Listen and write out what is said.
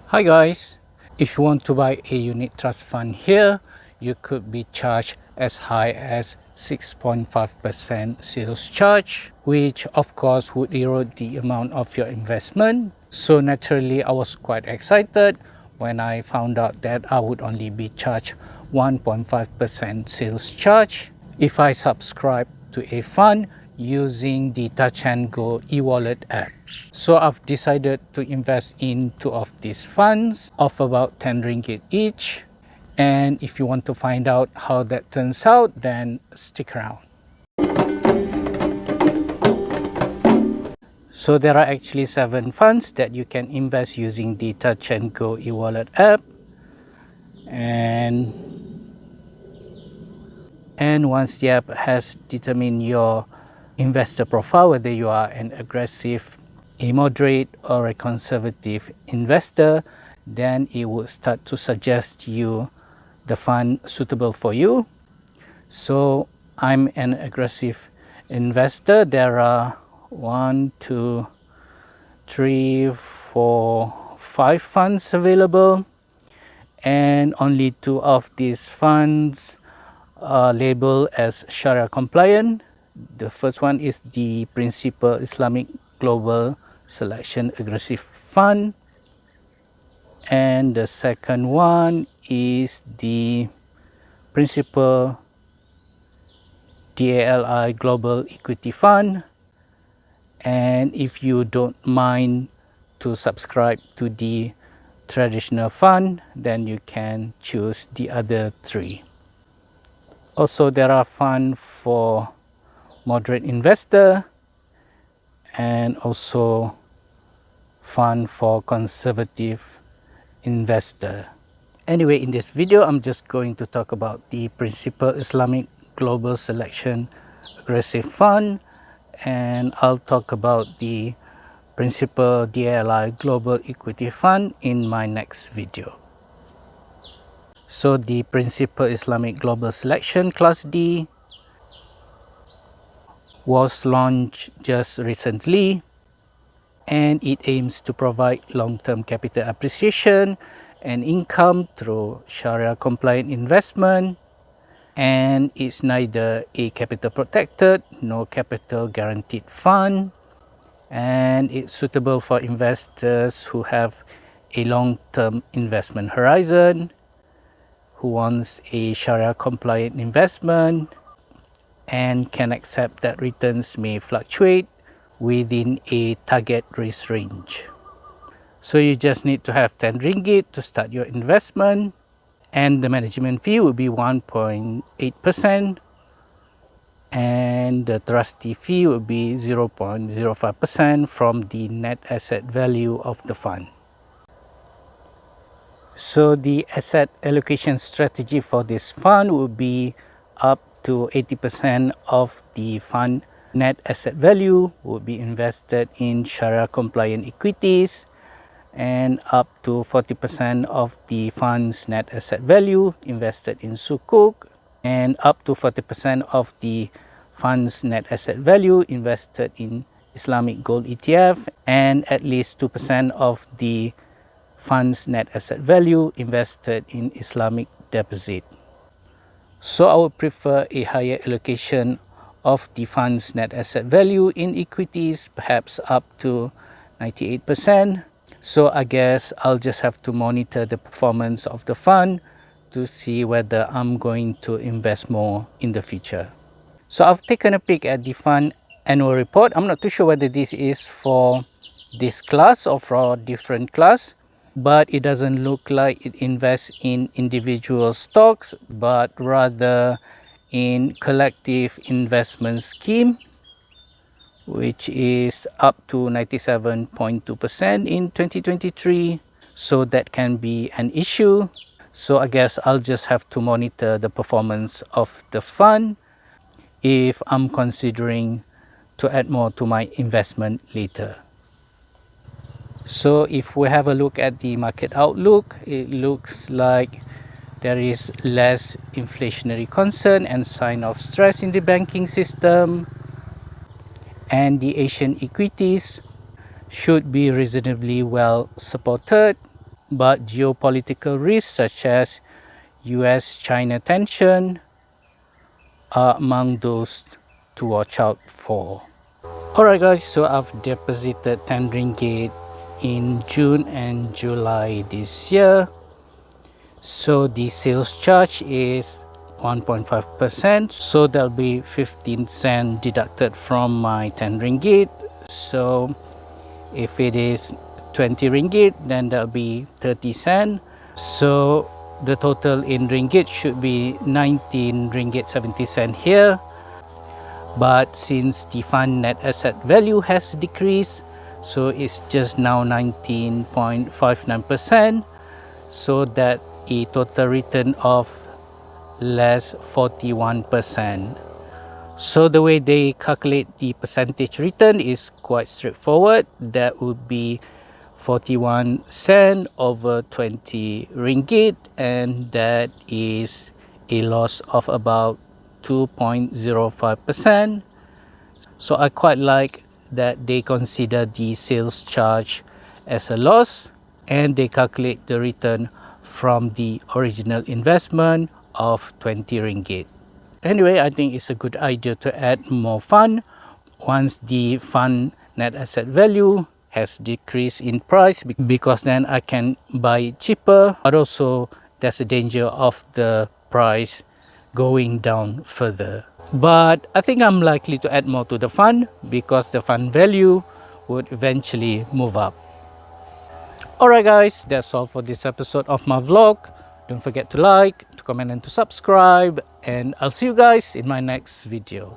Hi guys, if you want to buy a unit trust fund here, you could be charged as high as 6.5% sales charge, which of course would erode the amount of your investment. So naturally I was quite excited when I found out that I would only be charged 1.5% sales charge if I subscribe to a fund using the Touch and Go e-wallet app. So I've decided to invest in two of these funds of about 10 ringgit each. And if you want to find out how that turns out, then stick around. So there are actually 7 funds that you can invest using the Touch and Go e-wallet app. And once the app has determined your investor profile, whether you are an aggressive, a moderate, or a conservative investor, then it will start to suggest you the fund suitable for you. So I'm an aggressive investor. There are 1, 2, 3, 4, 5 funds available, and only 2 of these funds are labeled as Sharia compliant. The first one is the Principal Islamic Global Selection Aggressive Fund, and the second one is the Principal DALI Global Equity Fund. And if you don't mind to subscribe to the traditional fund, then you can choose the other 3. Also, there are funds for moderate investor and also fund for conservative investor. Anyway, in this video I'm just going to talk about the Principal Islamic Global Selection Aggressive Fund, and I'll talk about the Principal DALI Global Equity Fund in my next video. So the Principal Islamic Global Selection Class D was launched just recently, and it aims to provide long-term capital appreciation and income through Sharia compliant investment, and it's neither a capital protected nor capital guaranteed fund, and it's suitable for investors who have a long-term investment horizon, who wants a Sharia compliant investment and can accept that returns may fluctuate within a target risk range. So you just need to have 10 ringgit to start your investment, and the management fee will be 1.8%, and the trustee fee will be 0.05% from the net asset value of the fund. So the asset allocation strategy for this fund will be up to 80% of the fund net asset value will be invested in Sharia compliant equities, and up to 40% of the fund's net asset value invested in Sukuk, and up to 40% of the fund's net asset value invested in Islamic Gold ETF, and at least 2% of the fund's net asset value invested in Islamic deposit. So I would prefer a higher allocation of the fund's net asset value in equities, perhaps up to 98%. So I guess I'll just have to monitor the performance of the fund to see whether I'm going to invest more in the future. So I've taken a peek at the fund annual report. I'm not too sure whether this is for this class or for a different class, but it doesn't look like it invests in individual stocks, but rather in collective investment scheme, which is up to 97.2% in 2023. So that can be an issue. So I guess I'll just have to monitor the performance of the fund if I'm considering to add more to my investment later. So if we have a look at the market outlook, it looks like there is less inflationary concern and sign of stress in the banking system, and the Asian equities should be reasonably well supported. but geopolitical risks such as US-China tension are among those to watch out for. Alright guys, so I've deposited 10 ringgit in June and July this year. So the sales charge is 1.5%, so there'll be 15 cents deducted from my 10 ringgit. So if it is 20 ringgit, then there'll be 30 cents. So the total in ringgit should be 19 ringgit 70 cents here. But since the fund net asset value has decreased, so it's just now 19.59%, so that a total return of less 41%. So the way they calculate the percentage return is quite straightforward. That would be 41 cent over 20 ringgit, and that is a loss of about 2.05%. So I quite like that they consider the sales charge as a loss, and they calculate the return from the original investment of 20 ringgit. Anyway, I think it's a good idea to add more fund once the fund net asset value has decreased in price, because then I can buy cheaper, but also there's a danger of the price going down further. But I think I'm likely to add more to the fund because the fund value would eventually move up. Alright guys, that's all for this episode of my vlog. Don't forget to like, to comment and to subscribe, and I'll see you guys in my next video.